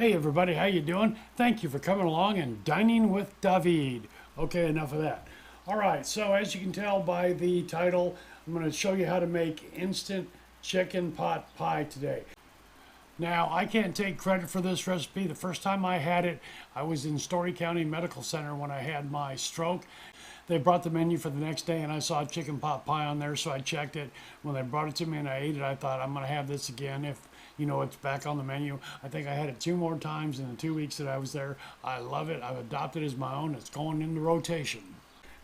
Hey everybody, how you doing? Thank you for coming along and dining with DaVeed. Okay, enough of that. All right, so as you can tell by the title, I'm going to show you how to make instant chicken pot pie today. Now, I can't take credit for this recipe. The first time I had it, I was in Story County Medical Center when I had my stroke. They brought the menu for the next day and I saw chicken pot pie on there, so I checked it. When they brought it to me and I ate it, I thought I'm going to have this again if, you know, it's back on the menu. I think I had it 2 more times in the 2 weeks that I was there. I love it. I've adopted it as my own. It's going into rotation.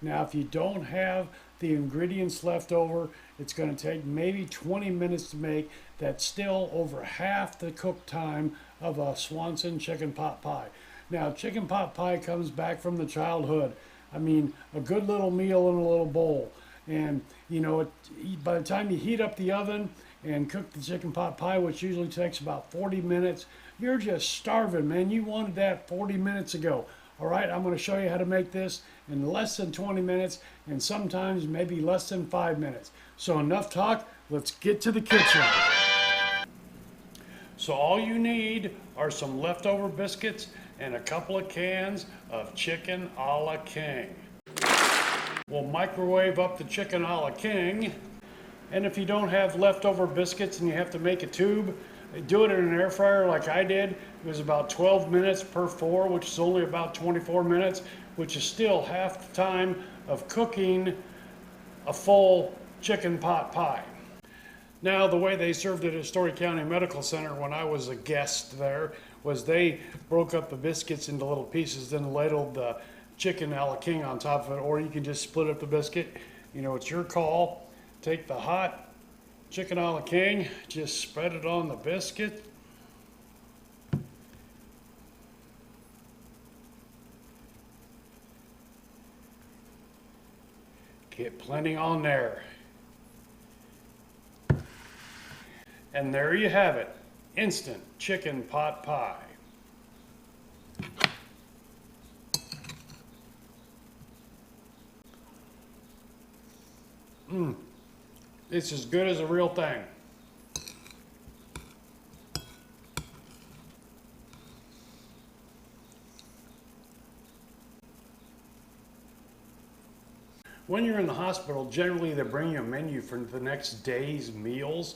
Now, if you don't have the ingredients left over, it's going to take maybe 20 minutes to make. That's still over half the cook time of a Swanson chicken pot pie. Now, chicken pot pie comes back from the childhood. I mean, a good little meal in a little bowl. And, you know, by the time you heat up the oven and cook the chicken pot pie, which usually takes about 40 minutes, you're just starving, man. You wanted that 40 minutes ago. All right, I'm going to show you how to make this in less than 20 minutes and sometimes maybe less than 5 minutes. So enough talk, let's get to the kitchen. So all you need are some leftover biscuits and a couple of cans of chicken a la king. We'll microwave up the chicken a la king. And if you don't have leftover biscuits and you have to make a tube, do it in an air fryer like I did. It was about 12 minutes per 4, which is only about 24 minutes, which is still half the time of cooking a full chicken pot pie. Now, the way they served it at Story County Medical Center when I was a guest there was they broke up the biscuits into little pieces, then ladled the chicken a la king on top of it, or you can just split up the biscuit. You know, it's your call. Take the hot chicken a la king, just spread it on the biscuit. Get plenty on there. And there you have it, instant chicken pot pie. It's as good as a real thing. When you're in the hospital, generally they bring you a menu for the next day's meals.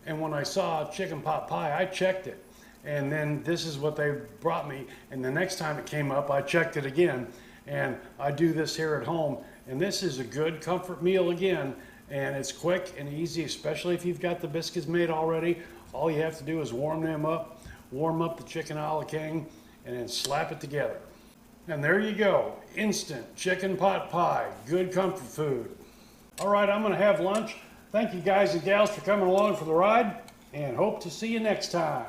And when I saw chicken pot pie, I checked it. And then this is what they brought me. And the next time it came up, I checked it again. And I do this here at home. And this is a good comfort meal again. And it's quick and easy, especially if you've got the biscuits made already. All you have to do is warm up the chicken a la king, and then slap it together. And there you go, instant chicken pot pie, good comfort food. All right, I'm gonna have lunch. Thank you guys and gals for coming along for the ride, and hope to see you next time.